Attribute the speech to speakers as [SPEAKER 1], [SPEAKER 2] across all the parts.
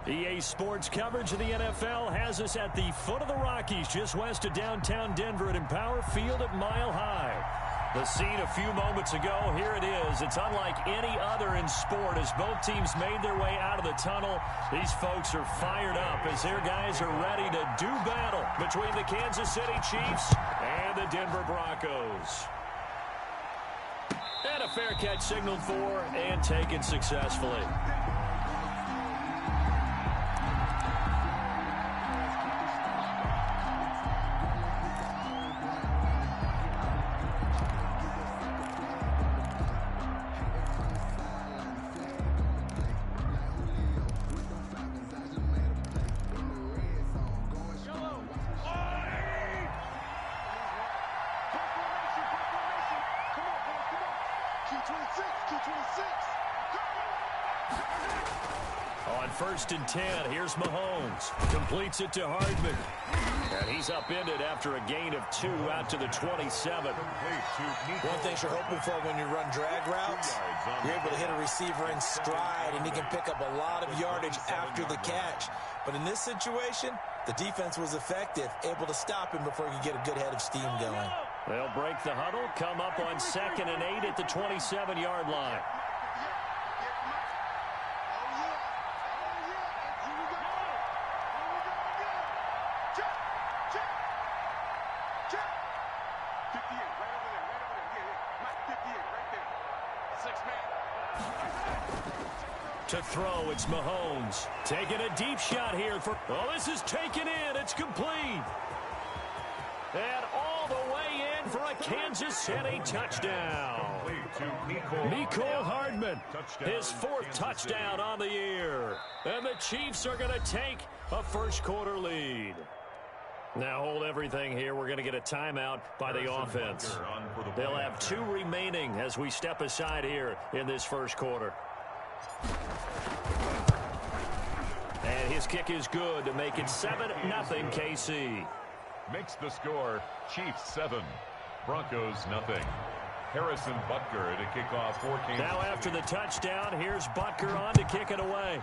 [SPEAKER 1] EA Sports coverage of the NFL has us at the foot of the Rockies, just west of downtown Denver at Empower Field at Mile High. The scene a few moments ago, here it is. It's unlike any other in sport as both teams made their way out of the tunnel. These folks are fired up as their guys are ready to do battle between the Kansas City Chiefs and the Denver Broncos. And a fair catch signaled for and taken successfully. On 1st and 10, here's Mahomes. Completes it to Hardman. And he's upended after a gain of 2 out to the 27.
[SPEAKER 2] One thing you're hoping for when you run drag routes, you're able to hit a receiver in stride, and he can pick up a lot of yardage after the catch. But in this situation, the defense was effective, able to stop him before he could get a good head of steam going.
[SPEAKER 1] They'll break the huddle, come up on 2nd and 8 at the 27-yard line. To throw, it's Mahomes. Taking a deep shot here for... Oh, this is taken in. It's complete. And all the way in for a Kansas City touchdown. Mecole Hardman, his 4th touchdown on the year. And the Chiefs are going to take a first-quarter lead. Now hold everything here. We're going to get a timeout by the offense. They'll have 2 remaining as we step aside here in this first quarter. And his kick is good to make it 7-0 KC.
[SPEAKER 3] Makes the score Chiefs 7, Broncos 0. Harrison Butker to kick off for Kansas.
[SPEAKER 1] Now after the touchdown, here's Butker on to kick it away.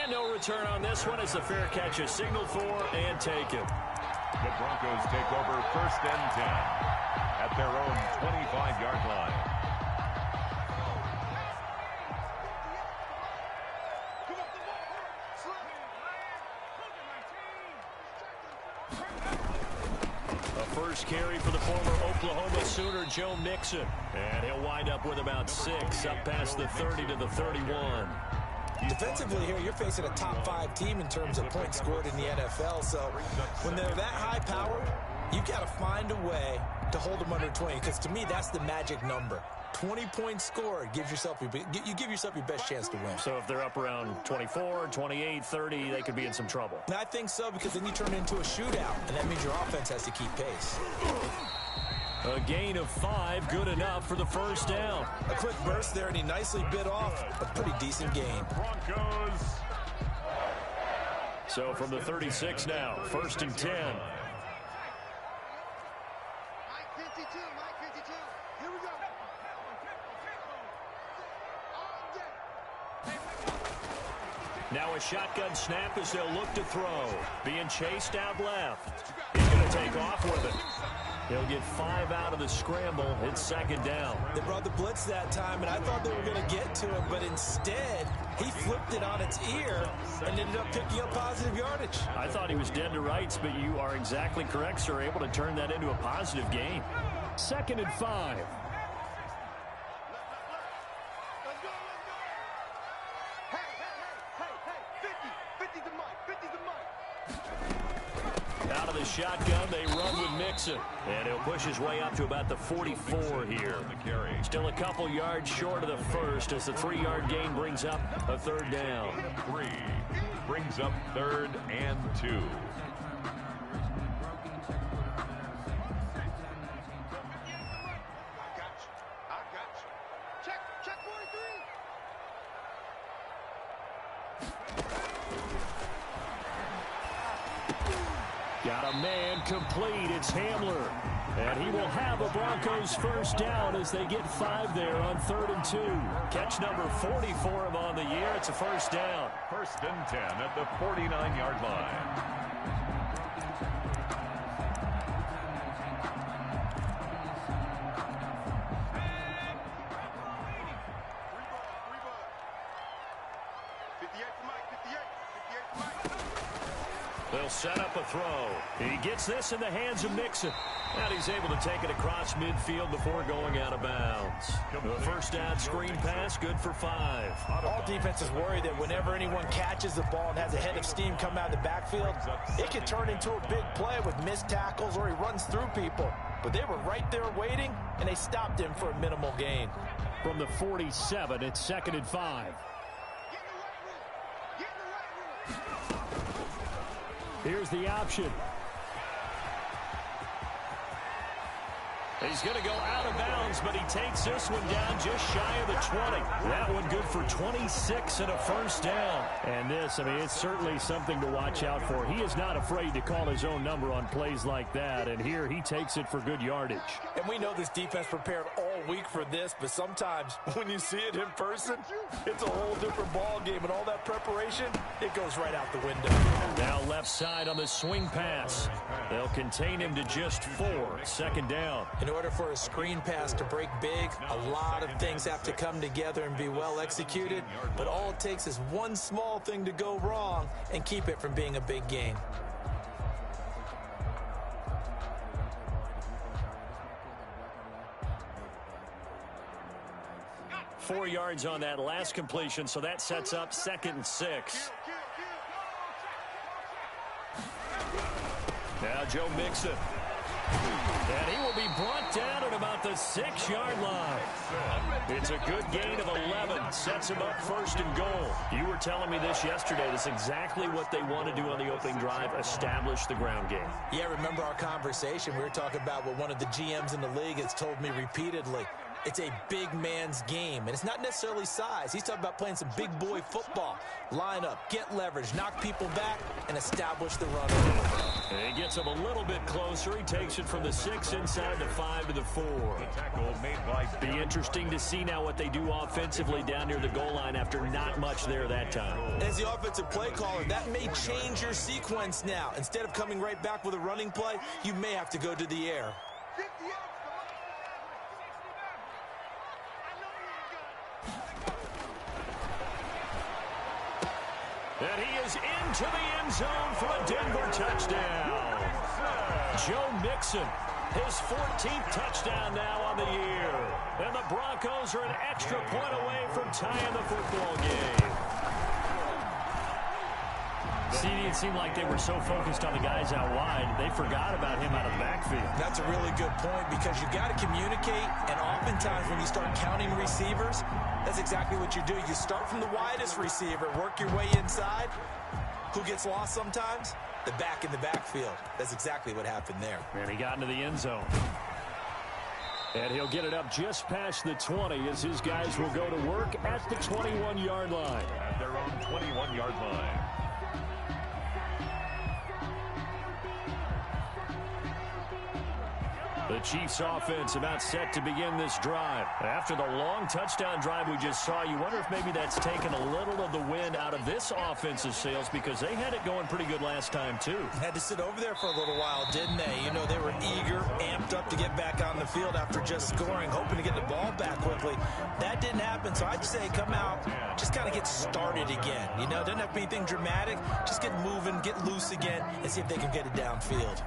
[SPEAKER 1] And no return on this one as the fair catch is signaled for and taken.
[SPEAKER 3] The Broncos take over 1st and 10 at their own 25-yard line.
[SPEAKER 1] First carry for the former Oklahoma Sooner, Joe Mixon. And he'll wind up with about 6 up past the 30 to the 31.
[SPEAKER 2] Defensively here, you're facing a top 5 team in terms of points scored in the NFL. So when they're that high powered, you've got to find a way to hold them under 20. Because to me, that's the magic number. 20 points scored gives yourself you give yourself your best chance to win.
[SPEAKER 1] So if they're up around 24, 28, 30, they could be in some trouble.
[SPEAKER 2] And I think so, because then you turn it into a shootout, and that means your offense has to keep pace.
[SPEAKER 1] A gain of 5, good enough for the first down.
[SPEAKER 2] A quick burst there, and he nicely bit off a pretty decent gain.
[SPEAKER 3] Broncos.
[SPEAKER 1] So from the 36 now, 1st and 10. Now a shotgun snap as they'll look to throw. Being chased out left. He's going to take off with it. He'll get 5 out of the scramble. It's 2nd down.
[SPEAKER 2] They brought the blitz that time, and I thought they were going to get to him, but instead, he flipped it on its ear and ended up picking up positive yardage.
[SPEAKER 1] I thought he was dead to rights, but you are exactly correct, sir. Able to turn that into a positive gain. 2nd and 5. Out of the shotgun, they run with Mixon. And he'll push his way up to about the 44 here. Still a couple yards short of the first as the 3-yard gain brings up a 3rd down.
[SPEAKER 3] 3 brings up 3rd and 2.
[SPEAKER 1] Got a man complete. It's Hamler. And he will have a Broncos first down as they get 5 there on 3rd and 2. Catch number 40 for him on the year. It's a first down.
[SPEAKER 3] 1st and 10 at the 49-yard line.
[SPEAKER 1] They'll set up a throw. He gets this in the hands of Mixon. And he's able to take it across midfield before going out of bounds. The first down screen pass, good for 5.
[SPEAKER 2] All defenses worry that whenever anyone catches the ball and has a head of steam come out of the backfield, it can turn into a big play with missed tackles or he runs through people. But they were right there waiting, and they stopped him for a minimal gain.
[SPEAKER 1] From the 47, it's 2nd and 5. Here's the option. He's going to go out of bounds, but he takes this one down just shy of the 20. That one good for 26 and a first down. And this, I mean, it's certainly something to watch out for. He is not afraid to call his own number on plays like that, and here he takes it for good yardage.
[SPEAKER 2] And we know this defense prepared all week for this, but sometimes when you see it in person, it's a whole different ball game, and all that preparation, it goes right out the window.
[SPEAKER 1] Now left side on the swing pass. They'll contain him to just 4. 2nd down.
[SPEAKER 2] In order for a screen pass to break big, a lot of things have to come together and be well executed, but all it takes is one small thing to go wrong and keep it from being a big gain.
[SPEAKER 1] Four yards on that last completion, so that sets up 2nd and 6. Now Joe Mixon. And he will be brought down at about the 6-yard line. It's a good gain of 11. Sets him up 1st and goal. You were telling me this yesterday. That's exactly what they want to do on the opening drive, establish the ground game.
[SPEAKER 2] Yeah, remember our conversation? We were talking about what one of the GMs in the league has told me repeatedly. It's a big man's game, and it's not necessarily size. He's talking about playing some big boy football. Line up, get leverage, knock people back, and establish the run.
[SPEAKER 1] And he gets him a little bit closer. He takes it from the 6 inside the 5 to the 4.
[SPEAKER 3] Tackle made by.
[SPEAKER 1] Be interesting to see now what they do offensively down near the goal line after not much there that time.
[SPEAKER 2] As the offensive play caller, that may change your sequence now. Instead of coming right back with a running play, you may have to go to the air.
[SPEAKER 1] And he is into the end zone for a Denver touchdown. Joe Mixon, his 14th touchdown now on the year. And the Broncos are an extra point away from tying the football game. CD, it seemed like they were so focused on the guys out wide, they forgot about him out of the backfield.
[SPEAKER 2] That's a really good point because you got to communicate, and oftentimes when you start counting receivers, that's exactly what you do. You start from the widest receiver, work your way inside. Who gets lost sometimes? The back in the backfield. That's exactly what happened there.
[SPEAKER 1] And he got into the end zone. And he'll get it up just past the 20 as his guys will go to work at the 21-yard line.
[SPEAKER 3] At their own 21-yard line.
[SPEAKER 1] The Chiefs offense about set to begin this drive. After the long touchdown drive we just saw, you wonder if maybe that's taken a little of the wind out of this offensive sails because they had it going pretty good last time too.
[SPEAKER 2] Had to sit over there for a little while, didn't they? You know, they were eager, amped up to get back on the field after just scoring, hoping to get the ball back quickly. That didn't happen, so I'd say come out, just kind of get started again. You know, doesn't have to be anything dramatic. Just get moving, get loose again, and see if they can get it downfield.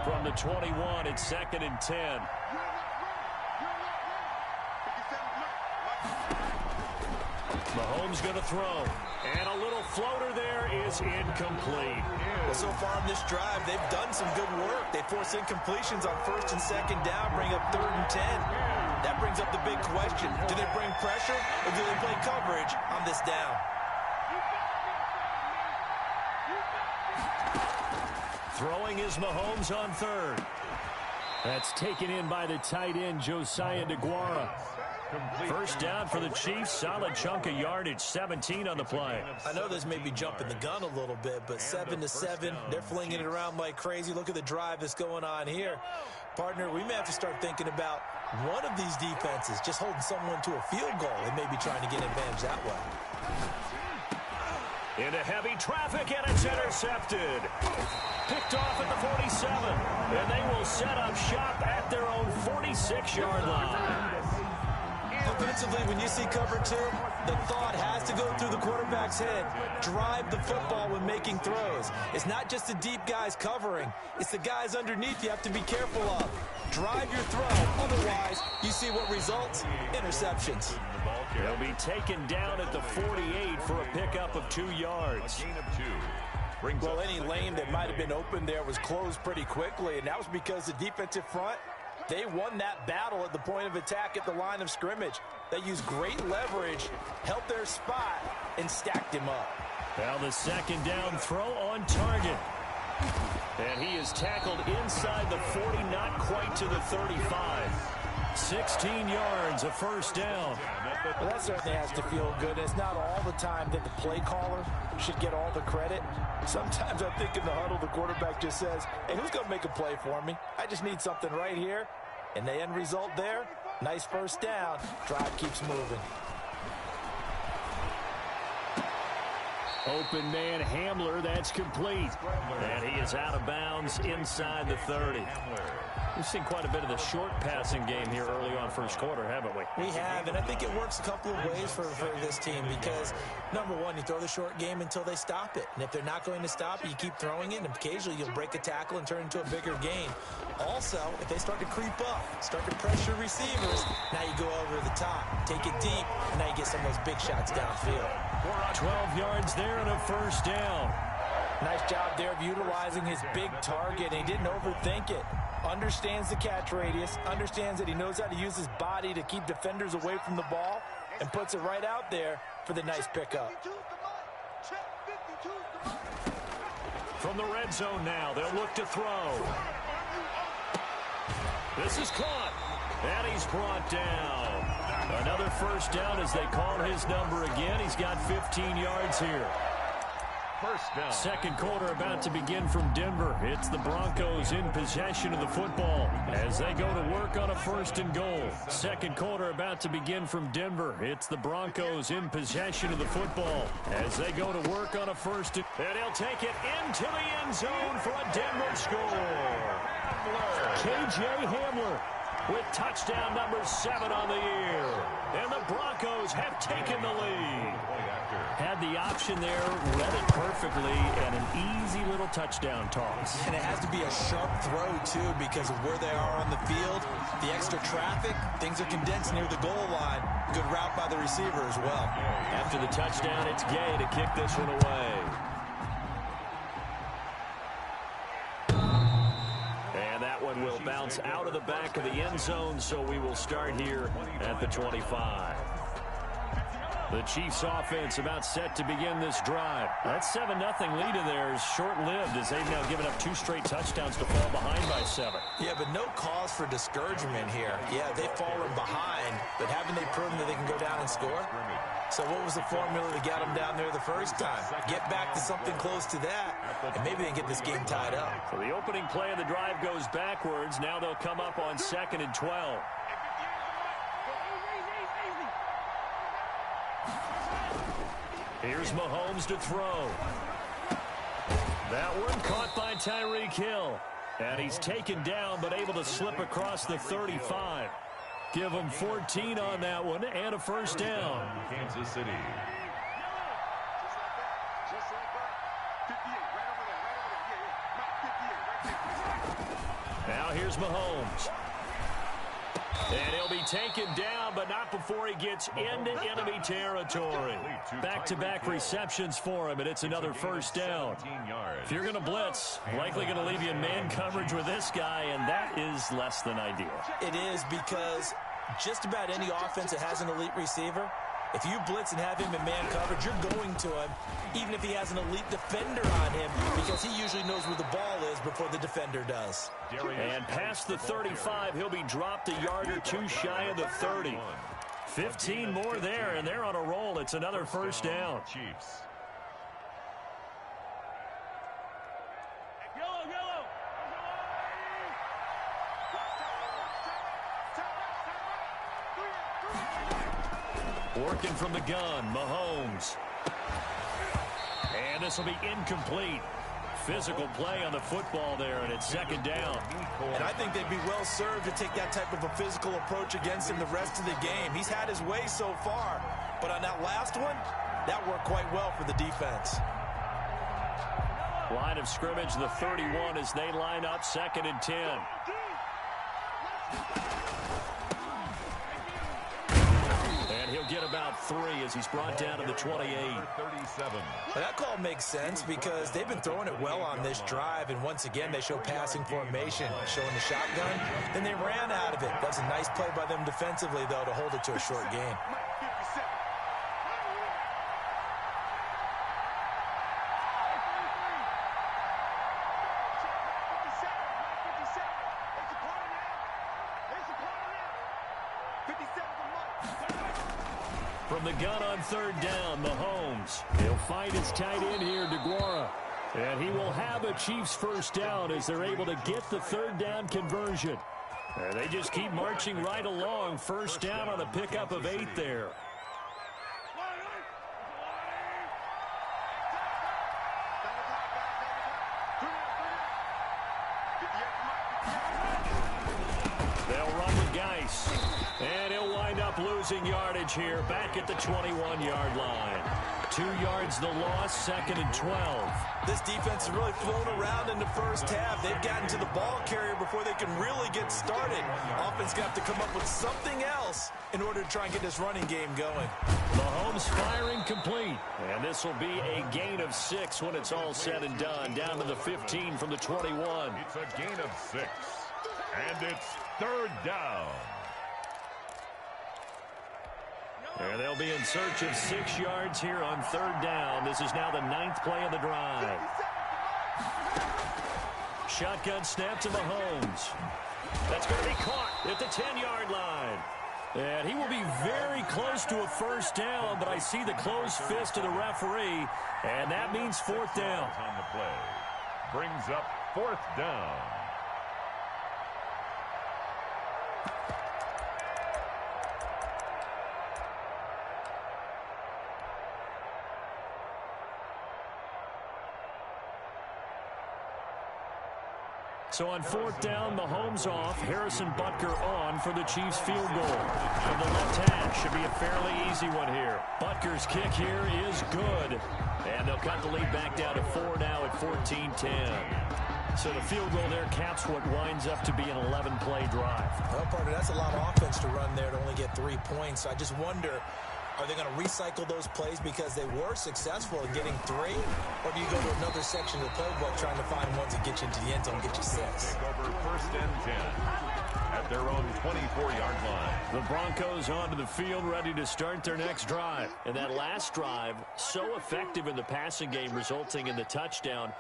[SPEAKER 1] From the 21, it's 2nd and 10. Mahomes going to throw. And a little floater there is incomplete.
[SPEAKER 2] Well, so far on this drive, they've done some good work. They force incompletions on 1st and 2nd down, bring up 3rd and 10. That brings up the big question. Do they bring pressure or do they play coverage on this down?
[SPEAKER 1] Throwing is Mahomes on 3rd. That's taken in by the tight end, Josiah DeGuara. First down for the Chiefs. Solid chunk of yardage. 17 on the play.
[SPEAKER 2] I know this may be jumping the gun a little bit, but 7-7, they're flinging it around like crazy. Look at the drive that's going on here. Partner, we may have to start thinking about one of these defenses just holding someone to a field goal and maybe trying to get advantage that way.
[SPEAKER 1] Into heavy traffic, and it's intercepted. Picked off at the 47, and they will set up shop at their own 46-yard line.
[SPEAKER 2] Defensively, when you see cover two, the thought has to go through the quarterback's head. Drive the football when making throws. It's not just the deep guys covering. It's the guys underneath you have to be careful of. Drive your throw. Otherwise, you see what results? Interceptions.
[SPEAKER 1] He'll be taken down at the 48 for a pickup of 2 yards.
[SPEAKER 2] Well, any lane that might have been open there was closed pretty quickly, and that was because the defensive front, they won that battle at the point of attack at the line of scrimmage. They used great leverage, held their spot, and stacked him up.
[SPEAKER 1] Now the second down throw on target. And he is tackled inside the 40, not quite to the 35. 16 yards, a first down.
[SPEAKER 2] Well, that certainly has to feel good. It's not all the time that the play caller should get all the credit. Sometimes I think in the huddle, the quarterback just says, hey, who's going to make a play for me? I just need something right here. And the end result there, nice first down. Drive keeps moving.
[SPEAKER 1] Open man Hamler, that's complete. And he is out of bounds inside the 30. We've seen quite a bit of the short passing game here early on first quarter, haven't we?
[SPEAKER 2] We have, and I think it works a couple of ways for this team because, number one, you throw the short game until they stop it. And if they're not going to stop it, you keep throwing it, and occasionally you'll break a tackle and turn it into a bigger gain. Also, if they start to creep up, start to pressure receivers, now you go over the top, take it deep, and now you get some of those big shots downfield.
[SPEAKER 1] 12 yards there and a first down.
[SPEAKER 2] Nice job there of utilizing his big target, and he didn't overthink it. Understands the catch radius, understands that he knows how to use his body to keep defenders away from the ball, and puts it right out there for the nice pickup.
[SPEAKER 1] From the red zone now, they'll look to throw. This is caught, and he's brought down. Another first down as they call his number again. He's got 15 yards here.
[SPEAKER 3] First down.
[SPEAKER 1] Second quarter about to begin from Denver. It's the Broncos in possession of the football as they go to work on a first and goal. Second quarter about to begin from Denver. It's the Broncos in possession of the football as they go to work on a first and he'll take it into the end zone for a Denver score. KJ Hamler with touchdown number 7 on the year. And the Broncos have taken the lead. Had the option there, read it perfectly, and an easy little touchdown toss.
[SPEAKER 2] And it has to be a sharp throw, too, because of where they are on the field. The extra traffic, things are condensed near the goal line. Good route by the receiver as well.
[SPEAKER 1] After the touchdown, it's Gay to kick this one away. And that one will bounce out of the back of the end zone, so we will start here at the 25. The Chiefs offense about set to begin this drive. That 7-0 lead in there is short-lived as they've now given up 2 straight touchdowns to fall behind by 7.
[SPEAKER 2] Yeah, but no cause for discouragement here. Yeah, they've fallen behind, but haven't they proven that they can go down and score? So what was the formula to get them down there the first time? Get back to something close to that, and maybe they can get this game tied up.
[SPEAKER 1] So the opening play of the drive goes backwards. Now they'll come up on 2nd and 12. Here's Mahomes to throw. That one caught by Tyreek Hill. And he's taken down but able to slip across the 35. Give him 14 on that one and a first down.
[SPEAKER 3] Kansas City.
[SPEAKER 1] Now here's Mahomes. And he'll be taken down, but not before he gets into enemy territory. Back-to-back receptions for him, and it's another first down. If you're going to blitz, likely going to leave you in man coverage with this guy, and that is less than ideal.
[SPEAKER 2] It is because just about any offense that has an elite receiver, if you blitz and have him in man coverage, you're going to him, even if he has an elite defender on him, because he usually knows where the ball is before the defender does.
[SPEAKER 1] And past the 35, he'll be dropped a yard or 2 shy of the 30. 15 more there, and they're on a roll. It's another first down.
[SPEAKER 3] Chiefs.
[SPEAKER 1] Working from the gun, Mahomes. And this will be incomplete. Physical play on the football there, and it's second down.
[SPEAKER 2] And I think they'd be well served to take that type of a physical approach against him the rest of the game. He's had his way so far, but on that last one, that worked quite well for the defense.
[SPEAKER 1] Line of scrimmage, the 31 as they line up, 2nd and 10. And he'll get about 3 as he's brought down to the 28.
[SPEAKER 3] 37.
[SPEAKER 2] Well, that call makes sense because they've been throwing it well on this drive, and once again they show passing formation, showing the shotgun. Then they ran out of it. That's a nice play by them defensively, though, to hold it to a short gain.
[SPEAKER 1] From the gun on 3rd down, Mahomes. He'll find his tight end here, DeGuara. And he will have a Chiefs first down as they're able to get the 3rd down conversion. And they just keep marching right along. First down on a pickup of 8 there. They'll run with Geis. And he'll wind up losing yardage here back at the 21-yard line. 2 yards the loss, 2nd and 12.
[SPEAKER 2] This defense has really flown around in the first half. They've gotten to the ball carrier before they can really get started. Offense got to come up with something else in order to try and get this running game going.
[SPEAKER 1] Mahomes firing complete. And this will be a gain of 6 when it's all said and done. Down to the 15 from the 21.
[SPEAKER 3] It's a gain of 6. And it's 3rd down.
[SPEAKER 1] And they'll be in search of 6 yards here on 3rd down. This is now the 9th play of the drive. Shotgun snap to Mahomes. That's going to be caught at the 10-yard line. And he will be very close to a first down, but I see the closed fist of the referee, and that means 4th down.
[SPEAKER 3] On the play. Brings up 4th down.
[SPEAKER 1] So on 4th down, Mahomes off, Harrison Butker on for the Chiefs field goal. From the left hash, should be a fairly easy one here. Butker's kick here is good. And they'll cut the lead back down to 4 now at 14-10. So the field goal there caps what winds up to be an 11-play drive.
[SPEAKER 2] Well, partner, that's a lot of offense to run there to only get 3 points. I just wonder, are they going to recycle those plays because they were successful in getting 3? Or do you go to another section of the playbook trying to find ones that get you into the end zone and get you 6?
[SPEAKER 3] Take over 1st and 10 at their own 24-yard line.
[SPEAKER 1] The Broncos onto the field ready to start their next drive. And that last drive, so effective in the passing game, resulting in the touchdown.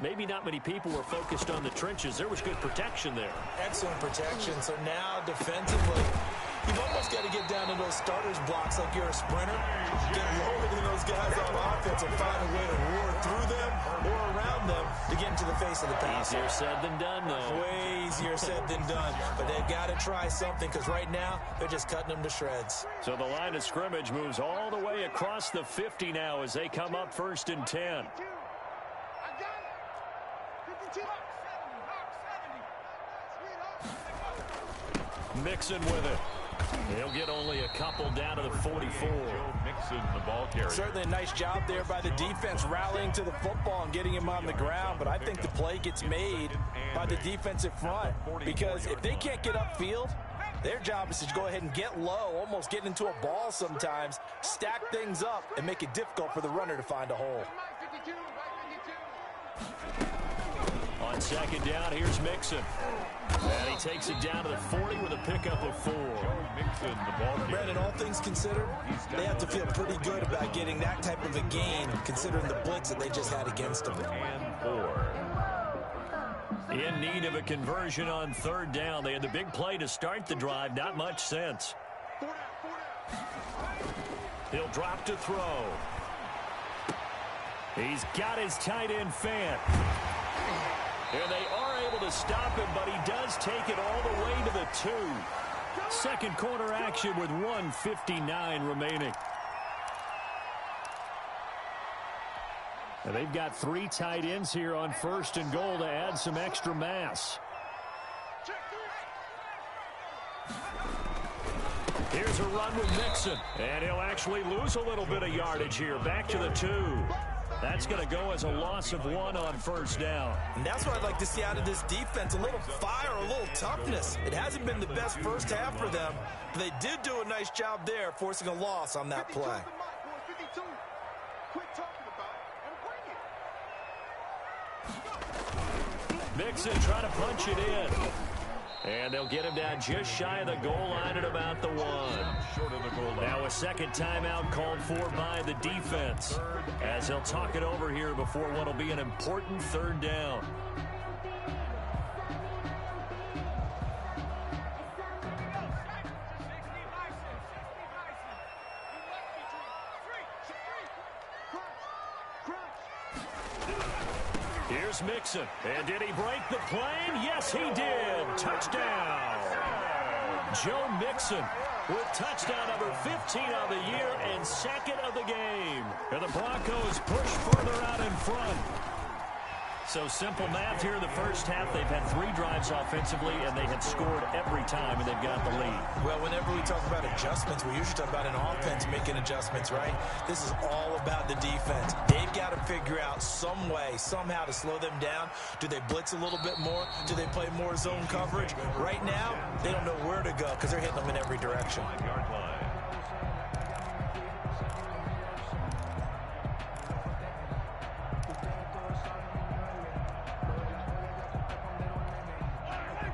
[SPEAKER 1] Maybe not many people were focused on the trenches. There was good protection there.
[SPEAKER 2] Excellent protection. So now defensively, you've almost got to get down to those starters blocks like you're a sprinter. Get lower than those guys on offense and find a way to roar through them or around them to get into the face of the pass.
[SPEAKER 1] Easier said than done, though.
[SPEAKER 2] Way easier said than done. But they've got to try something because right now they're just cutting them to shreds.
[SPEAKER 1] So the line of scrimmage moves all the way across the 50 now as they come up 1st and 10. Mixon with it. He'll get only a couple down to the 44.
[SPEAKER 3] Mixon, the ball carrier.
[SPEAKER 2] Certainly a nice job there by the defense rallying to the football and getting him on the ground. But I think the play gets made by the defensive front because if they can't get upfield, their job is to go ahead and get low, almost get into a ball sometimes, stack things up, and make it difficult for the runner to find a hole.
[SPEAKER 1] On 2nd down, here's Mixon. And he takes it down to the 40 with a pickup of 4.
[SPEAKER 3] Mixon, the ball carrier.
[SPEAKER 2] Brandon, all things considered, they have to feel pretty good about getting that type of a gain, considering the blitz that they just had against them.
[SPEAKER 3] And 4.
[SPEAKER 1] In need of a conversion on 3rd down. They had the big play to start the drive. Not much sense. He'll drop to throw. He's got his tight end fan. And they are able to stop him, but he does take it all the way to the 2. Second quarter action with 1:59 remaining. And they've got 3 tight ends here on 1st and goal to add some extra mass. Here's a run with Mixon. And he'll actually lose a little bit of yardage here. Back to the 2. That's going to go as a loss of 1 on 1st down.
[SPEAKER 2] And that's what I'd like to see out of this defense. A little fire, a little toughness. It hasn't been the best first half for them, but they did do a nice job there, forcing a loss on that play.
[SPEAKER 1] Mixon trying to punch it in. And they'll get him down just shy of the goal line at about the 1. Now a second timeout called for by the defense, as they'll talk it over here before what will be an important 3rd down. Here's Mixon. And did he break the plane? Yes, he did. Touchdown. Joe Mixon with touchdown number 15 on the year and 2nd of the game. And the Broncos push further out in front. So simple math here in the first half. They've had 3 drives offensively, and they have scored every time, and they've got the lead.
[SPEAKER 2] Well, whenever we talk about adjustments, we usually talk about an offense making adjustments, right? This is all about the defense. They've got to figure out some way, somehow to slow them down. Do they blitz a little bit more? Do they play more zone coverage? Right now, they don't know where to go because they're hitting them in every direction.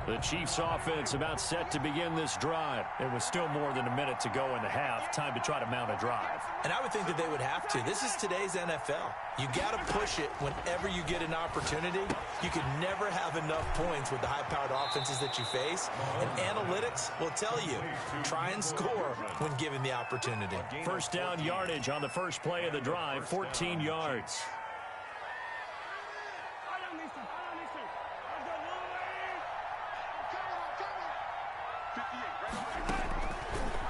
[SPEAKER 1] The Chiefs offense about set to begin this drive. It was still more than a minute to go in the half. Time to try to mount a drive.
[SPEAKER 2] And I would think that they would have to. This is today's NFL. You got to push it whenever you get an opportunity. You can never have enough points with the high-powered offenses that you face. And analytics will tell you, try and score when given the opportunity.
[SPEAKER 1] First down yardage on the first play of the drive, 14 yards.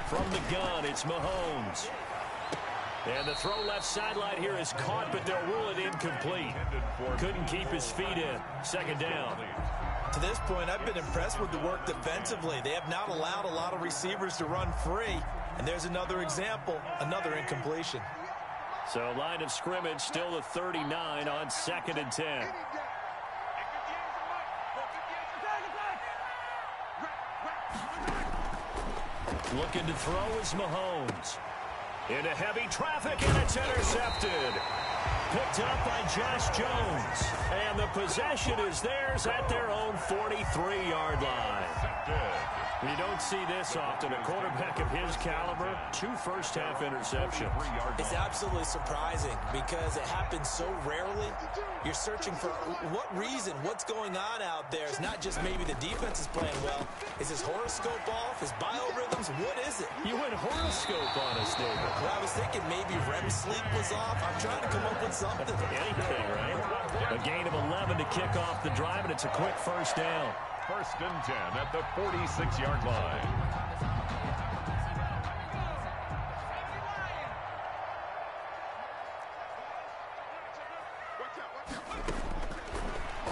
[SPEAKER 1] From the gun, it's Mahomes. And the throw left sideline here is caught, but they'll rule it incomplete. Couldn't keep his feet in. Second down.
[SPEAKER 2] To this point, I've been impressed with the work defensively. They have not allowed a lot of receivers to run free. And there's another example, another incompletion.
[SPEAKER 1] So line of scrimmage still the 39 on 2nd and 10. Looking to throw is Mahomes. Into heavy traffic, and it's intercepted. Picked up by Josh Jones. And the possession is theirs at their own 43-yard line. You don't see this often. A quarterback of his caliber, 2 first-half interceptions.
[SPEAKER 2] It's absolutely surprising because it happens so rarely. You're searching for what reason, what's going on out there. It's not just maybe the defense is playing well. Is his horoscope off? His biorhythms? What is it?
[SPEAKER 1] You went horoscope on us, David.
[SPEAKER 2] Well, I was thinking maybe REM sleep was off. I'm trying to come up with something.
[SPEAKER 1] Anything, right? A gain of 11 to kick off the drive, and it's a quick first down.
[SPEAKER 3] 1st and 10 at the 46-yard line.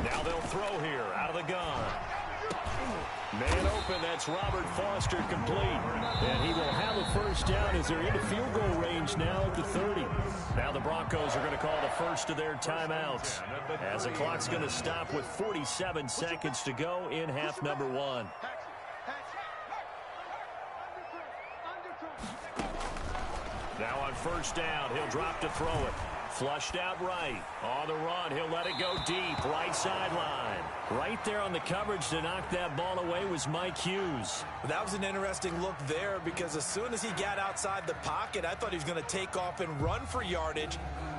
[SPEAKER 1] Now they'll throw here out of the gun. Man open, that's Robert Foster complete. And he will have a first down as they're into field goal range now at the 30. Now the Broncos are going to call the first of their timeouts, as the clock's going to stop with 47 seconds to go in half number 1. Now on first down, he'll drop to throw it. Flushed out right. On the run, he'll let it go deep. Right sideline. Right there on the coverage to knock that ball away was Mike Hughes.
[SPEAKER 2] That was an interesting look there because as soon as he got outside the pocket, I thought he was going to take off and run for yardage.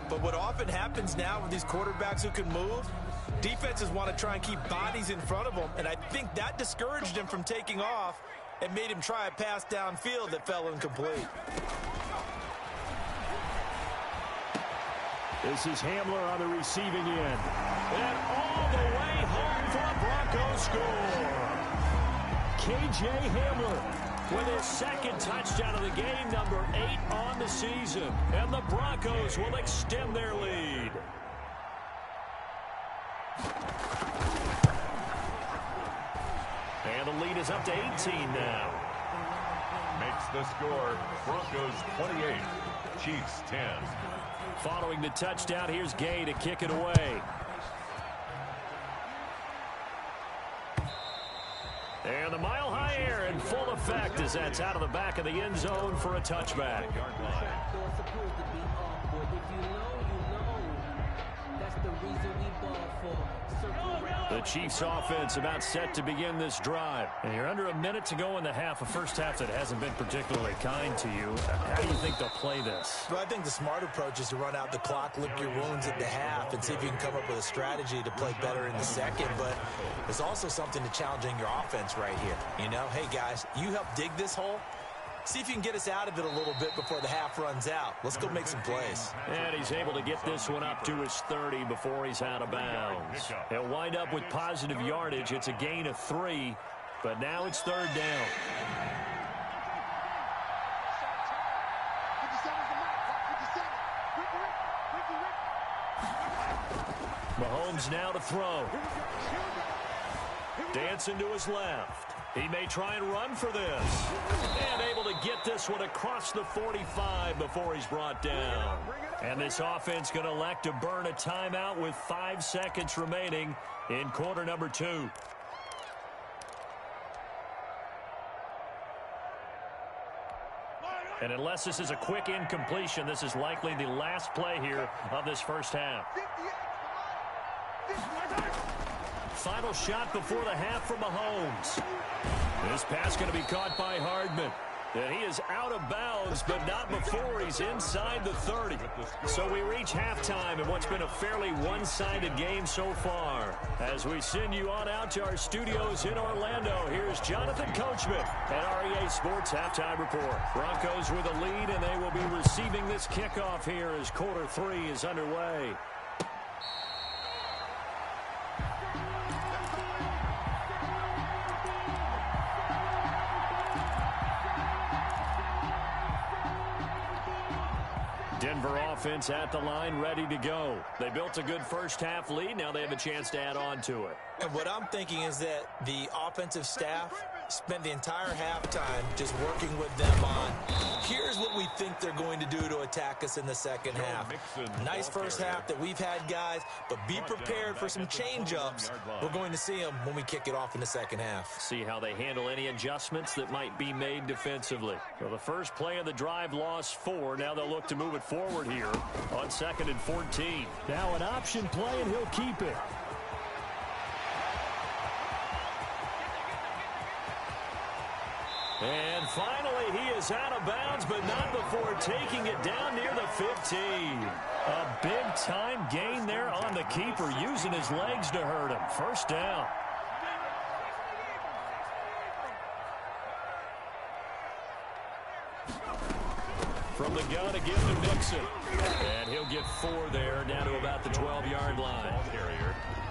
[SPEAKER 2] But what often happens now with these quarterbacks who can move, defenses want to try and keep bodies in front of them. And I think that discouraged him from taking off and made him try a pass downfield that fell incomplete.
[SPEAKER 1] This is Hamler on the receiving end. And all the way home for a Broncos score. K.J. Hamler with his second touchdown of the game, number 8 on the season. And the Broncos will extend their lead. And the lead is up to 18 now.
[SPEAKER 3] Makes the score Broncos 28, Chiefs 10.
[SPEAKER 1] Following the touchdown, here's Gay to kick it away. And the mile-high air in full effect as that's out of the back of the end zone for a touchback. The Chiefs offense about set to begin this drive. And you're under a minute to go in the half, a first half that hasn't been particularly kind to you. How do you think they'll play this?
[SPEAKER 2] Well, I think the smart approach is to run out the clock, lick your wounds at the half, and see if you can come up with a strategy to play better in the second. But there's also something to challenging your offense right here. You know, hey, guys, you help dig this hole. See if you can get us out of it a little bit before the half runs out. Let's go make some plays.
[SPEAKER 1] And he's able to get this one up to his 30 before he's out of bounds. He'll wind up with positive yardage. It's a gain of 3, but now it's third down. Mahomes now to throw. Dancing to his left. He may try and run for this. And able to get this one across the 45 before he's brought down. And this offense going to elect to burn a timeout with 5 seconds remaining in quarter number 2. And unless this is a quick incompletion, this is likely the last play here of this first half. Final shot before the half from Mahomes. This pass going to be caught by Hardman. And he is out of bounds, but not before he's inside the 30. So we reach halftime in what's been a fairly one-sided game so far. As we send you on out to our studios in Orlando, here's Jonathan Coachman at REA Sports Halftime Report. Broncos with a lead, and they will be receiving this kickoff here as quarter 3 is underway. Denver offense at the line, ready to go. They built a good first half lead. Now they have a chance to add on to it.
[SPEAKER 2] And what I'm thinking is that the offensive staff spent the entire halftime just working with them on, here's what we think they're going to do to attack us in the second half. Nice first half that we've had, guys, but be prepared for some change-ups. We're going to see them when we kick it off in the second half.
[SPEAKER 1] See how they handle any adjustments that might be made defensively. Well, the first play of the drive lost 4. Now they'll look to move it forward here on 2nd and 14. Now an option play, and he'll keep it. And finally, he is out of bounds, but not before taking it down near the 15. A big-time gain there on the keeper, using his legs to hurt him. First down. From the gun, again to Mixon. And he'll get 4 there, down to about the 12-yard line.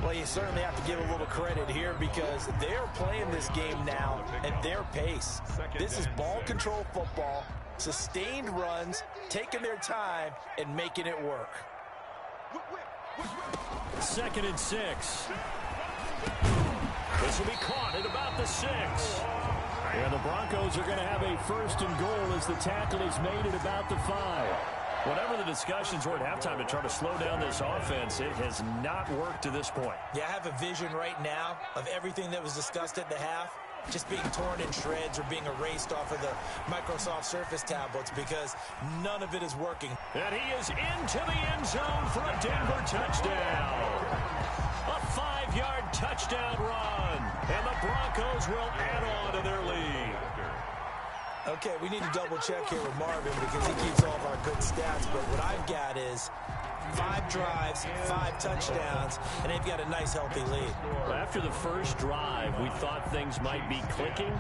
[SPEAKER 2] Well, you certainly have to give a little credit here because they're playing this game now at their pace. This is ball control football, sustained runs, taking their time, and making it work.
[SPEAKER 1] 2nd and 6. This will be caught at about the 6. And the Broncos are going to have a 1st and goal as the tackle is made at about the 5. Whatever the discussions were at halftime to try to slow down this offense, it has not worked to this point.
[SPEAKER 2] Yeah, I have a vision right now of everything that was discussed at the half just being torn in shreds or being erased off of the Microsoft Surface tablets because none of it is working.
[SPEAKER 1] And he is into the end zone for a Denver touchdown. A 5-yard touchdown run. And the Broncos will add on to their lead.
[SPEAKER 2] Okay, we need to double-check here with Marvin because he keeps all of our good stats, but what I've got is 5 drives, 5 touchdowns, and they've got a nice, healthy lead.
[SPEAKER 1] After the first drive, we thought things might be clicking.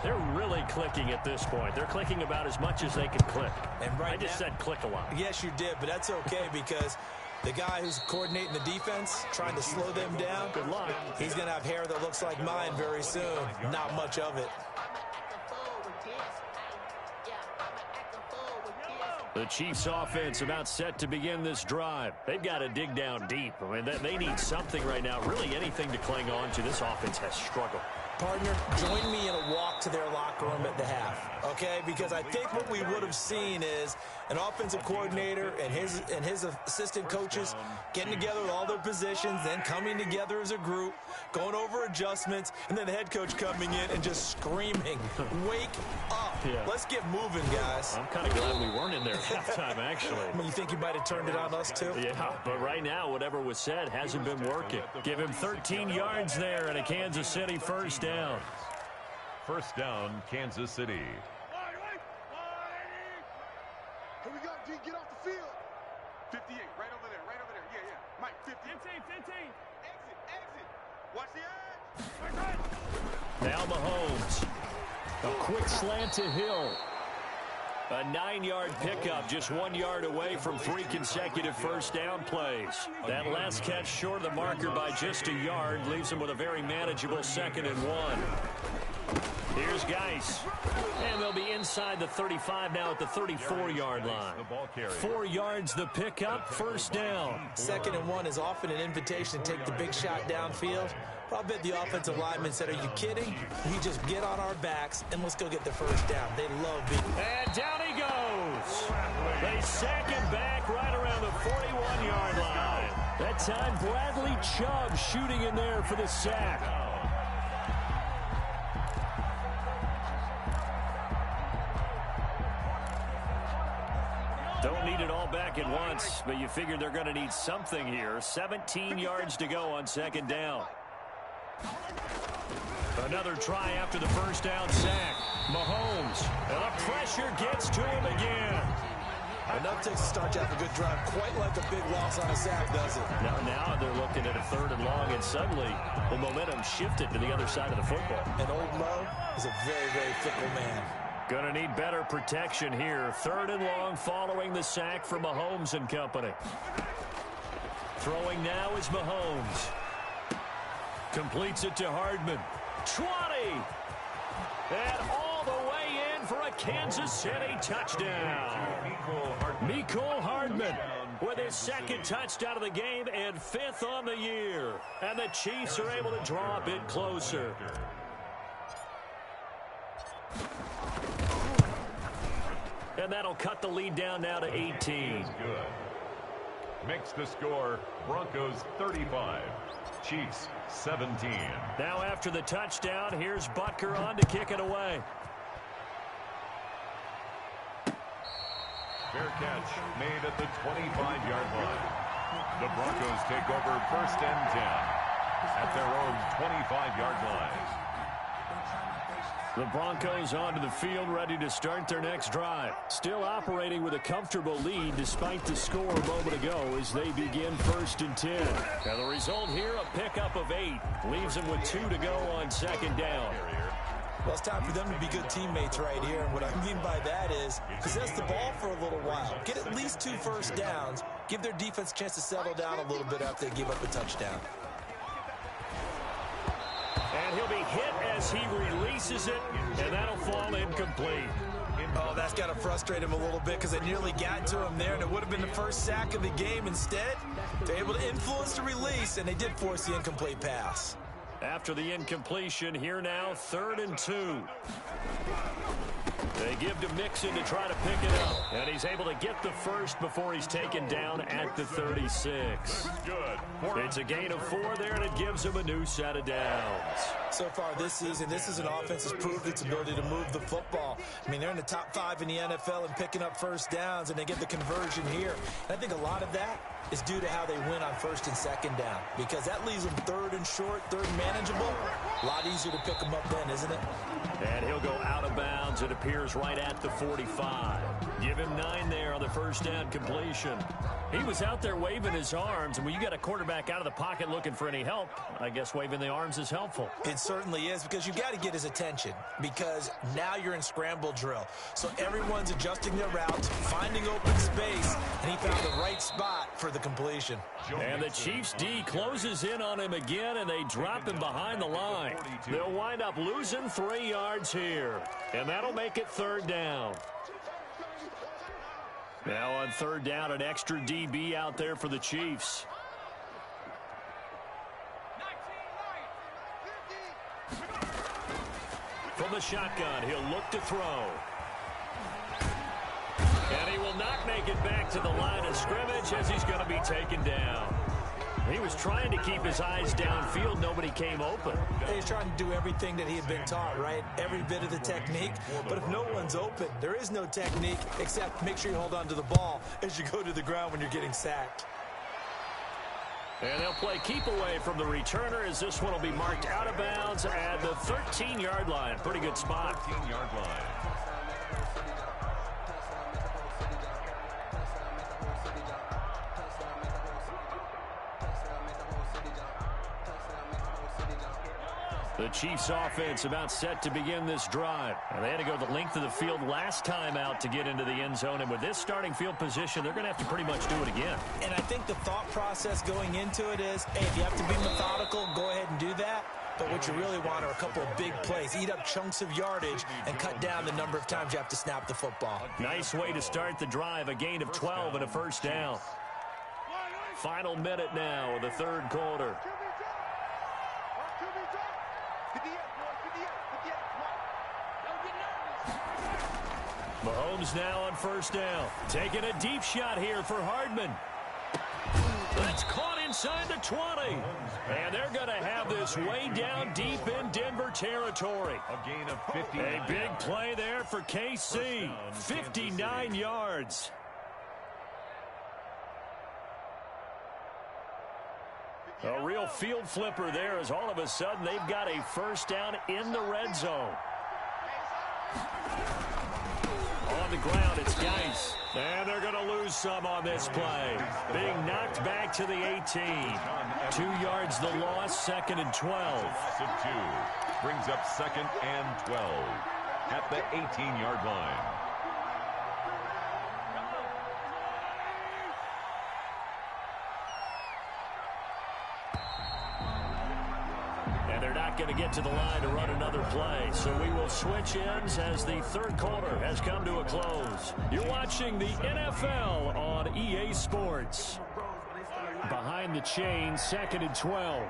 [SPEAKER 1] They're really clicking at this point. They're clicking about as much as they can click.
[SPEAKER 2] And right
[SPEAKER 1] I just said click a lot.
[SPEAKER 2] Yes, you did, but that's okay because the guy who's coordinating the defense, trying to slow them down,
[SPEAKER 1] good luck.
[SPEAKER 2] He's going to have hair that looks like mine very soon. Not much of it.
[SPEAKER 1] The Chiefs offense about set to begin this drive. They've got to dig down deep. I mean, they need something right now, really anything to cling on to. This offense has struggled.
[SPEAKER 2] Partner, join me in a walk to their locker room at the half, okay? Because I think what we would have seen is an offensive coordinator and his assistant coaches getting together with all their positions, then coming together as a group, going over adjustments, and then the head coach coming in and just screaming, wake up.
[SPEAKER 1] Yeah.
[SPEAKER 2] Let's get moving, guys.
[SPEAKER 1] I'm kind of glad we weren't in there at halftime, actually.
[SPEAKER 2] I mean, you think you might have turned it on us, too?
[SPEAKER 1] Yeah, but right now, whatever was said hasn't been working. Give him 13 yards there and a Kansas City first down.
[SPEAKER 3] First down, Kansas City.
[SPEAKER 4] Here we go, D, get off the field. 58, right over there. Yeah. Mike, 15. 15. Exit. Watch the edge.
[SPEAKER 1] Now Mahomes. A quick slant to Hill. A 9-yard pickup, just 1 yard away from 3 consecutive first down plays. That last catch short of the marker by just a yard leaves him with a very manageable 2nd and 1. Here's Geis. And they'll be inside the 35 now at the 34-yard line. 4 yards the pickup, first down.
[SPEAKER 2] 2nd and 1 is often an invitation to take the big shot downfield. I bet the offensive lineman said, are you kidding? We just get on our backs and let's go get the first down. They love being.
[SPEAKER 1] And down he goes. They sack him back right around the 41-yard line. That time Bradley Chubb shooting in there for the sack. Don't need it all back at once, but you figure they're going to need something here. 17 yards to go on 2nd down. Another try after the first down sack. Mahomes. And the pressure gets to him again.
[SPEAKER 2] Enough to start you off a good drive. Quite like a big loss on a sack, does it?
[SPEAKER 1] Now they're looking at a 3rd and long, and suddenly the momentum shifted to the other side of the football.
[SPEAKER 2] And old Mo is a very, very fickle man.
[SPEAKER 1] Gonna need better protection here. 3rd and long following the sack from Mahomes and company. Throwing now is Mahomes. Completes it to Hardman. 20! And all the way in for a Kansas City touchdown. Mecole Hardman with his 2nd touchdown of the game and 5th on the year. And the Chiefs are able to draw a bit closer. And that'll cut the lead down now to 18.
[SPEAKER 3] Good. Makes the score Broncos 35. Chiefs 17.
[SPEAKER 1] Now after the touchdown, here's Butker on to kick it away.
[SPEAKER 3] Fair catch made at the 25-yard line. The Broncos take over 1st and 10 at their own 25-yard line.
[SPEAKER 1] The Broncos onto the field, ready to start their next drive. Still operating with a comfortable lead despite the score a moment ago as they begin 1st and 10. And the result here, a pickup of 8. Leaves them with 2 to go on 2nd down.
[SPEAKER 2] Well, it's time for them to be good teammates right here. And what I mean by that is possess the ball for a little while. Get at least 2 first downs. Give their defense a chance to settle down a little bit after they give up a touchdown.
[SPEAKER 1] And he'll be hit as he releases it, and that'll fall incomplete.
[SPEAKER 2] Oh, that's got to frustrate him a little bit because they nearly got to him there, and it would have been the first sack of the game. Instead, they're able to influence the release, and they did force the incomplete pass.
[SPEAKER 1] After the incompletion, here now, 3rd and 2. They give to Mixon to try to pick it up. And he's able to get the first before he's taken down at the 36.
[SPEAKER 3] Good.
[SPEAKER 1] It's a gain of 4 there, and it gives him a new set of downs.
[SPEAKER 2] So far this season, this is an offense that's proved its ability to move the football. I mean, they're in the top 5 in the NFL in picking up first downs, and they get the conversion here. And I think a lot of that is due to how they win on 1st and 2nd down, because that leaves them 3rd and short, 3rd and manageable. A lot easier to pick him up then, isn't it?
[SPEAKER 1] And he'll go out of bounds. It appears right at the 45. Give him 9 there on the first down completion. He was out there waving his arms, and when you got a quarterback out of the pocket looking for any help, I guess waving the arms is helpful.
[SPEAKER 2] It certainly is, because you got to get his attention, because now you're in scramble drill. So everyone's adjusting their routes, finding open space, and he found the right spot for the completion.
[SPEAKER 1] And the Chiefs D closes in on him again, and they drop him behind the line. They'll wind up losing 3 yards here, and that'll make it 3rd down. Now on 3rd down, an extra DB out there for the Chiefs. From the shotgun, he'll look to throw. And he will not make it back to the line of scrimmage as he's going to be taken down. He was trying to keep his eyes downfield. Nobody came open.
[SPEAKER 2] He's trying to do everything that he had been taught, right? Every bit of the technique. But if no one's open, there is no technique except make sure you hold on to the ball as you go to the ground when you're getting sacked.
[SPEAKER 1] And they'll play keep away from the returner as this one will be marked out of bounds at the 13-yard line. Pretty good spot.
[SPEAKER 3] 13-yard line.
[SPEAKER 1] The Chiefs offense about set to begin this drive. And they had to go the length of the field last time out to get into the end zone. And with this starting field position, they're going to have to pretty much do it again.
[SPEAKER 2] And I think the thought process going into it is, hey, if you have to be methodical, go ahead and do that. But what you really want are a couple of big plays. Eat up chunks of yardage and cut down the number of times you have to snap the football.
[SPEAKER 1] Nice way to start the drive. A gain of 12 and a first down. Final minute now of the 3rd quarter. Mahomes now on first down. Taking a deep shot here for Hardman. That's caught inside the 20. And they're going to have this way down deep in Denver territory.
[SPEAKER 3] A gain of 50.
[SPEAKER 1] A big play there for KC. 59 yards. A real field flipper there as all of a sudden they've got a first down in the red zone. On the ground, it's Geis. And they're going to lose some on this play. Being knocked back to the 18. 2 yards the loss, 2nd and 12.
[SPEAKER 3] Loss of 2. Brings up 2nd and 12 at the 18-yard line.
[SPEAKER 1] Going to get to the line to run another play. So we will switch ends as the 3rd quarter has come to a close. You're watching the NFL on EA Sports. Behind the chain, 2nd and 12.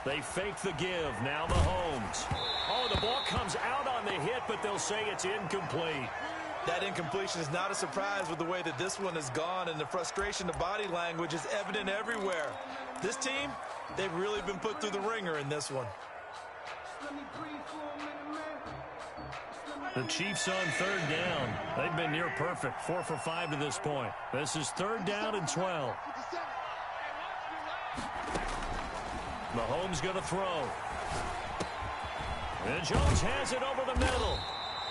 [SPEAKER 1] They fake the give. Now Mahomes. Oh, the ball comes out on the hit, but they'll say it's incomplete.
[SPEAKER 2] That incompletion is not a surprise with the way that this one has gone, and the frustration, the body language is evident everywhere. This team, they've really been put through the ringer in this one.
[SPEAKER 1] The Chiefs on 3rd down. They've been near perfect, 4 for 5 to this point. This is 3rd down and 12. Mahomes going to throw. And Jones has it over the middle.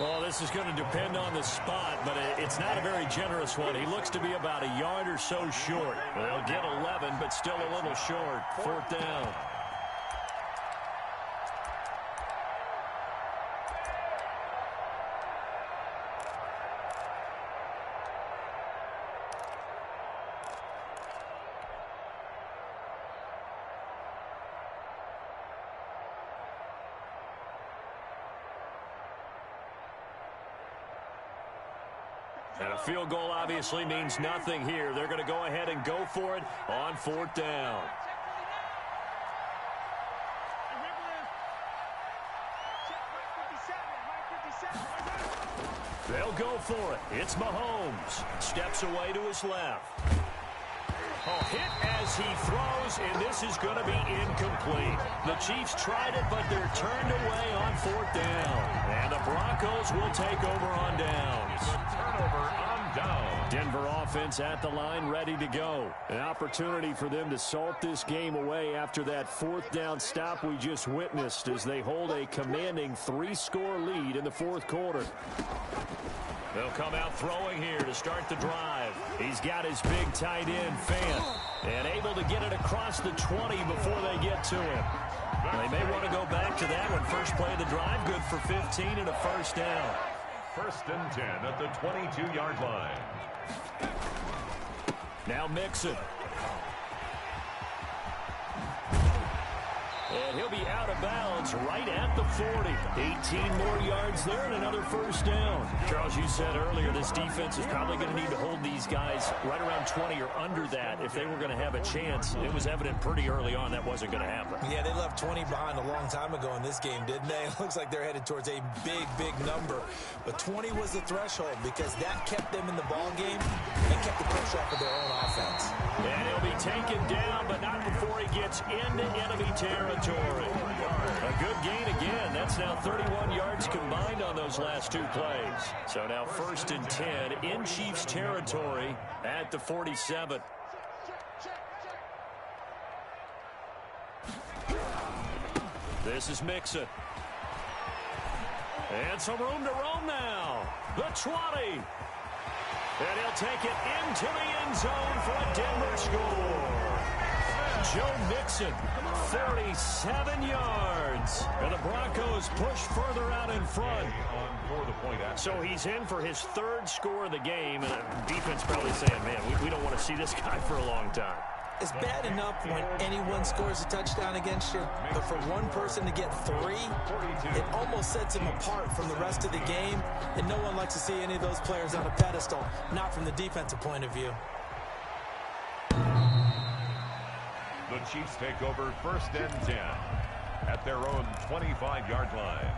[SPEAKER 1] Well, this is going to depend on the spot, but it's not a very generous one. He looks to be about a yard or so short. They'll get 11, but still a little short. 4th down. And a field goal obviously means nothing here. They're going to go ahead and go for it on 4th down. They'll go for it. It's Mahomes. Steps away to his left. Oh, hit as he throws, and this is going to be incomplete. The Chiefs tried it, but they're turned away on 4th down. And the Broncos will take over on downs.
[SPEAKER 3] Turnover on down.
[SPEAKER 1] Denver offense at the line, ready to go. An opportunity for them to salt this game away after that fourth down stop we just witnessed as they hold a commanding 3-score lead in the fourth quarter. They'll come out throwing here to start the drive. He's got his big tight end, Fant, and able to get it across the 20 before they get to him. They may want to go back to that one. First play of the drive, good for 15 and a first down.
[SPEAKER 3] First and 10 at the 22-yard line.
[SPEAKER 1] Now Mixon. And he'll be out of bounds right at the 40. 18 more yards there and another first down. Charles, you said earlier this defense is probably going to need to hold these guys right around 20 or under that if they were going to have a chance. It was evident pretty early on that wasn't going to happen.
[SPEAKER 2] Yeah, they left 20 behind a long time ago in this game, didn't they? It looks like they're headed towards a big, big number. But 20 was the threshold because that kept them in the ball game and kept the pressure off of their own offense.
[SPEAKER 1] And he'll be taken down, but not before he gets into enemy territory. A good gain again. That's now 31 yards combined on those last two plays. So now first and 10 in Chiefs territory at the 47. This is Mixon. And some room to roam now. The 20. And he'll take it into the end zone for a Denver score. Joe Mixon, 37 yards. And the Broncos push further out in front. So he's in for his third score of the game. And the defense probably saying, man, we don't want to see this guy for a long time.
[SPEAKER 2] It's bad enough when anyone scores a touchdown against you, but for one person to get 3, it almost sets him apart from the rest of the game, and no one likes to see any of those players on a pedestal, not from the defensive point of view.
[SPEAKER 3] The Chiefs take over first and 10 at their own 25-yard line.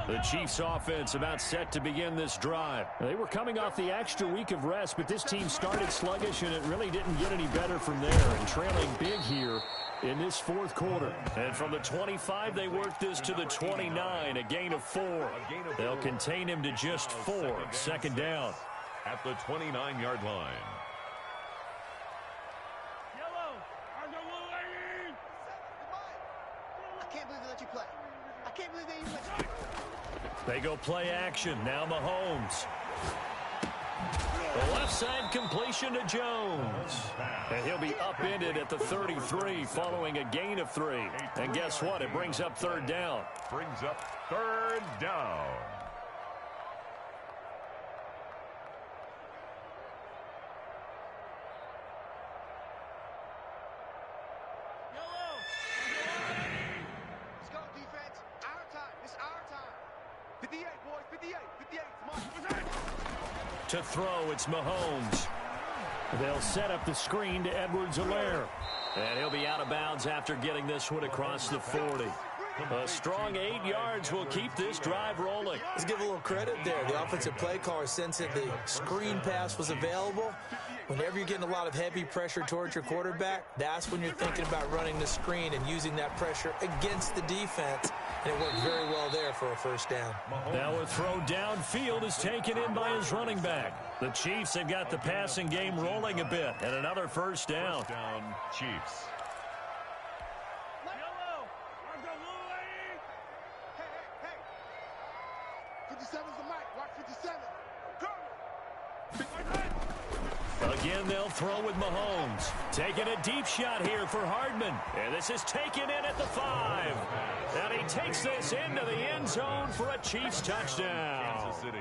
[SPEAKER 1] The Chiefs offense about set to begin this drive. They were coming off the extra week of rest, but this team started sluggish, and it really didn't get any better from there. And trailing big here in this fourth quarter. And from the 25, they work this to the 29, a gain of 4. They'll contain him to just 4. Second down.
[SPEAKER 3] At the 29-yard line.
[SPEAKER 4] I can't believe they let you play. I can't believe they even let you play.
[SPEAKER 1] They go play action. Now Mahomes. The left side completion to Jones. And he'll be upended at the 33 following a gain of 3. And guess what? It brings up third down.
[SPEAKER 3] Brings up third down.
[SPEAKER 4] Let's go, defense. Our time. It's our time. 58, boys. 58. 58. Come on.
[SPEAKER 1] To throw, it's Mahomes. They'll set up the screen to Edwards-Helaire. And he'll be out of bounds after getting this one across the 40. A strong 8 yards will keep this drive rolling.
[SPEAKER 2] Let's give a little credit there. The offensive play caller sensed that the screen pass was available. Whenever you're getting a lot of heavy pressure towards your quarterback, that's when you're thinking about running the screen and using that pressure against the defense. And it worked very well there for a first down.
[SPEAKER 1] Now a throw downfield is taken in by his running back. The Chiefs have got the passing game rolling a bit. And another first down.
[SPEAKER 3] First down, Chiefs.
[SPEAKER 4] Hey. 57's the mic. Watch 57.
[SPEAKER 1] Again, they'll throw with Mahomes. Taking a deep shot here for Hardman. And this is taken in at the 5. And he takes this into the end zone for a Chiefs touchdown.
[SPEAKER 3] Kansas City.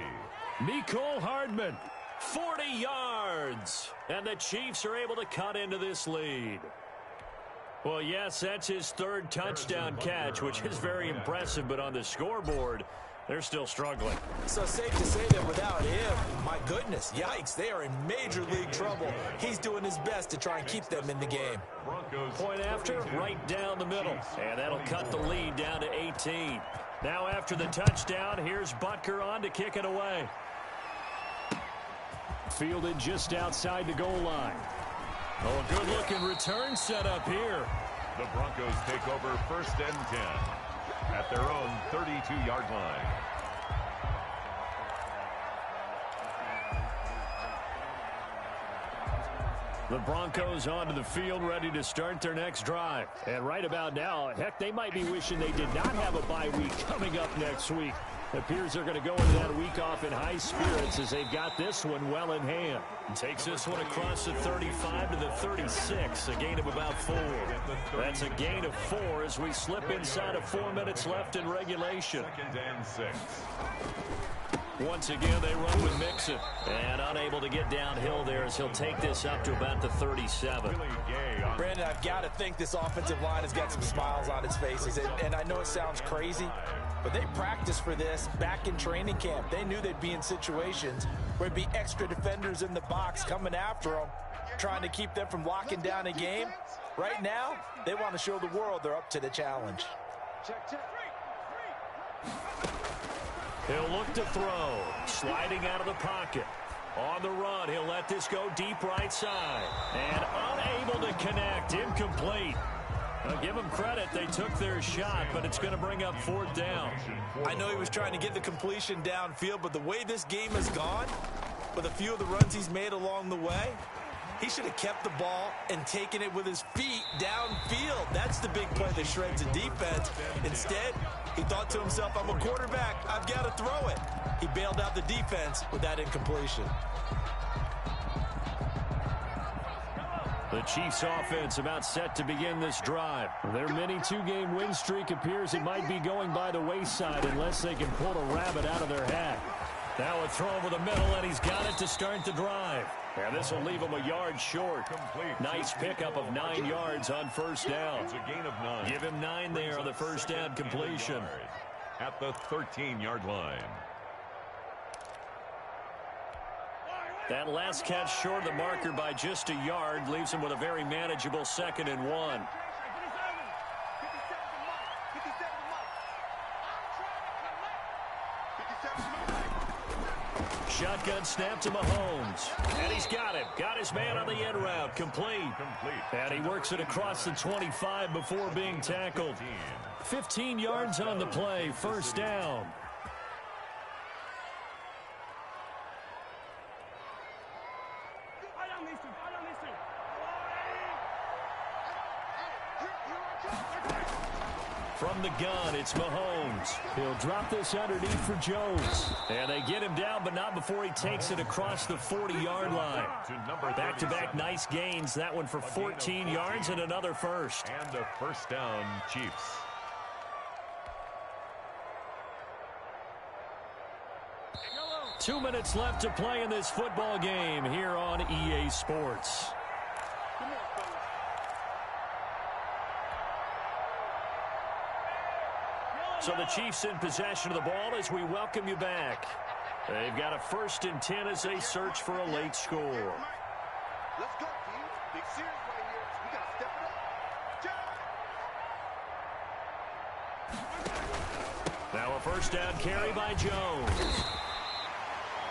[SPEAKER 1] Mecole Hardman, 40 yards. And the Chiefs are able to cut into this lead. Well, yes, that's his third touchdown catch, which is very impressive. But on the scoreboard, they're still struggling.
[SPEAKER 2] So safe to say that without him, my goodness, yikes, they are in major league trouble. He's doing his best to try and keep them in the game.
[SPEAKER 1] Point after, right down the middle. And that'll cut the lead down to 18. Now after the touchdown, here's Butker on to kick it away. Fielded just outside the goal line. Oh, a good-looking return set up here.
[SPEAKER 3] The Broncos take over 1st and 10 at their own 32-yard line.
[SPEAKER 1] The Broncos onto the field, ready to start their next drive. And right about now, heck, they might be wishing they did not have a bye week coming up next week. It appears they're going to go into that week off in high spirits as they've got this one well in hand. Takes this one across the 35 to the 36, a gain of about 4. That's a gain of 4 as we slip inside of 4 minutes left in regulation.
[SPEAKER 3] 2nd and 6.
[SPEAKER 1] Once again, they run with Mixon. And unable to get downhill there as he'll take this up to about the 37.
[SPEAKER 2] Brandon, I've got to think this offensive line has got some smiles on its faces. And I know it sounds crazy, but they practiced for this back in training camp. They knew they'd be in situations where there'd be extra defenders in the box coming after them, trying to keep them from locking down a game. Right now, they want to show the world they're up to the challenge.
[SPEAKER 1] He'll look to throw. Sliding out of the pocket. On the run, he'll let this go deep right side. And unable to connect. Incomplete. Now, give them credit. They took their shot, but it's going to bring up 4th down.
[SPEAKER 2] I know he was trying to get the completion downfield, but the way this game has gone, with a few of the runs he's made along the way, he should have kept the ball and taken it with his feet downfield. That's the big play that shreds the defense. Instead, he thought to himself, I'm a quarterback. I've got to throw it. He bailed out the defense with that incompletion.
[SPEAKER 1] The Chiefs offense about set to begin this drive. Their mini 2-game win streak appears it might be going by the wayside unless they can pull a rabbit out of their hat. Now a throw over the middle, and he's got it to start the drive. And this will leave him a yard short. Nice pickup of 9 yards on 1st down.
[SPEAKER 3] It's a gain of 9.
[SPEAKER 1] Give him 9 there on the 1st down completion.
[SPEAKER 3] At the 13-yard line.
[SPEAKER 1] That last catch short of the marker by just a yard leaves him with a very manageable 2nd and 1. Shotgun snap to Mahomes. And he's got it. Got his man on the end route. Complete. And he works it across the 25 before being tackled. 15 yards on the play. 1st down. From the gun, it's Mahomes. He'll drop this underneath for Jones. And they get him down, but not before he takes it across the 40-yard line. Back-to-back nice gains. That one for 14 yards and another first.
[SPEAKER 3] And a 1st down, Chiefs.
[SPEAKER 1] Two minutes left to play in this football game here on EA Sports. So the Chiefs in possession of the ball as we welcome you back. They've got a 1st and 10 as they search for a late score.
[SPEAKER 4] Let's go, team. Big series right here. We got to step it up.
[SPEAKER 1] Now a 1st down carry by Jones.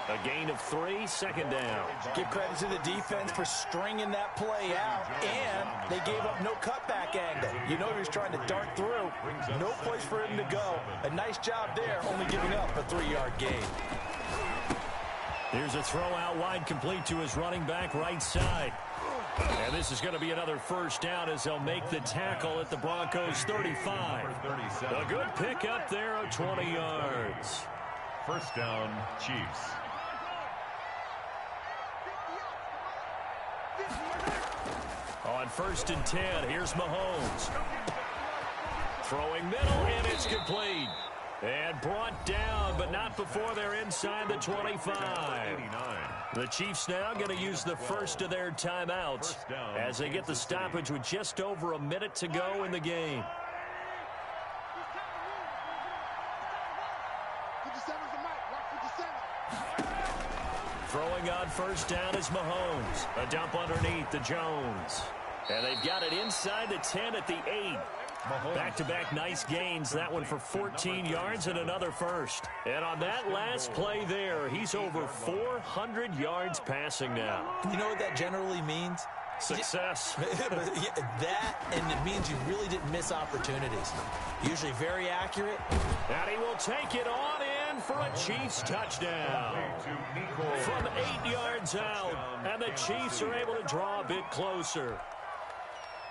[SPEAKER 1] A gain of 3, 2nd down.
[SPEAKER 2] Give credit to the defense for stringing that play out, and they gave up no cutback angle. You know he was trying to dart through. No place for him to go. A nice job there, only giving up a 3-yard gain.
[SPEAKER 1] Here's a throw out wide, complete to his running back right side. And this is going to be another 1st down as they'll make the tackle at the Broncos 35. A good pickup there of 20 yards.
[SPEAKER 3] 1st down, Chiefs.
[SPEAKER 1] On 1st and 10, here's Mahomes. Throwing middle, and it's complete. And brought down, but not before they're inside the 25. The Chiefs now going to use the first of their timeouts as they get the stoppage with just over a minute to go in the game. Throwing on 1st down is Mahomes. A dump underneath to Jones. And they've got it inside the 10 at the 8. Back-to-back nice gains. That one for 14 yards and another first. And on that last play there, he's over 400 yards passing now.
[SPEAKER 2] You know what that generally means?
[SPEAKER 1] Success.
[SPEAKER 2] But yeah, that, and it means you really didn't miss opportunities. Usually very accurate.
[SPEAKER 1] And he will take it on in for a Chiefs touchdown. From 8 yards out, and the Chiefs are able to draw a bit closer.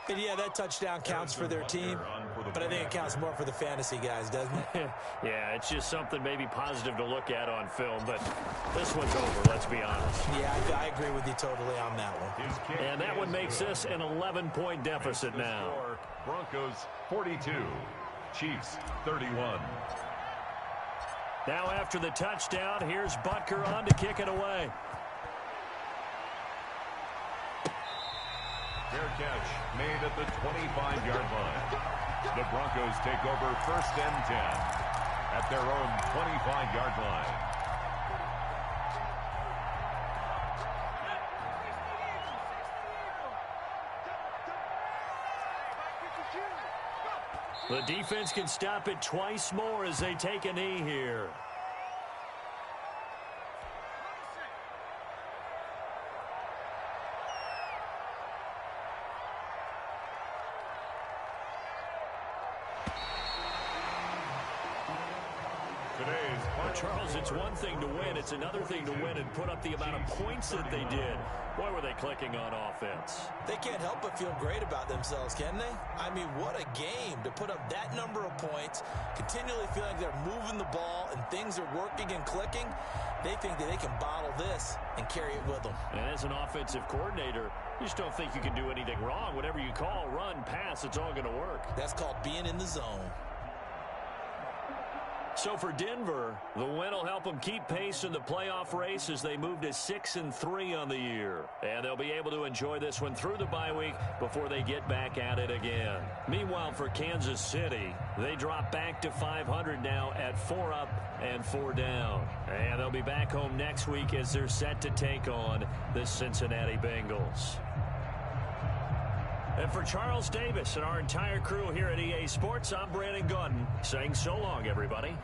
[SPEAKER 2] And yeah, that touchdown counts for their team, but I think it counts more for the fantasy guys, doesn't it?
[SPEAKER 1] Yeah, it's just something maybe positive to look at on film, but this one's over, let's be honest.
[SPEAKER 2] Yeah, I agree with you totally on that one.
[SPEAKER 1] And that one makes this an 11-point deficit now.
[SPEAKER 3] Broncos 42, Chiefs 31.
[SPEAKER 1] Now after the touchdown, here's Butker on to kick it away.
[SPEAKER 3] Fair catch made at the 25-yard line. The Broncos take over 1st and 10 at their own 25-yard line.
[SPEAKER 1] The defense can stop it twice more as they take a knee here. Charles, it's one thing to win. It's another thing to win and put up the amount of points that they did. Boy, were they clicking on offense.
[SPEAKER 2] They can't help but feel great about themselves, can they? I mean, what a game to put up that number of points, continually feeling like they're moving the ball and things are working and clicking. They think that they can bottle this and carry it with them.
[SPEAKER 1] And as an offensive coordinator, you just don't think you can do anything wrong. Whatever you call, run, pass, it's all going to work.
[SPEAKER 2] That's called being in the zone.
[SPEAKER 1] So for Denver, the win will help them keep pace in the playoff race as they move to 6-3 on the year. And they'll be able to enjoy this one through the bye week before they get back at it again. Meanwhile, for Kansas City, they drop back to 500 now at 4 up and 4 down. And they'll be back home next week as they're set to take on the Cincinnati Bengals. And for Charles Davis and our entire crew here at EA Sports, I'm Brandon Gaudin saying so long, everybody.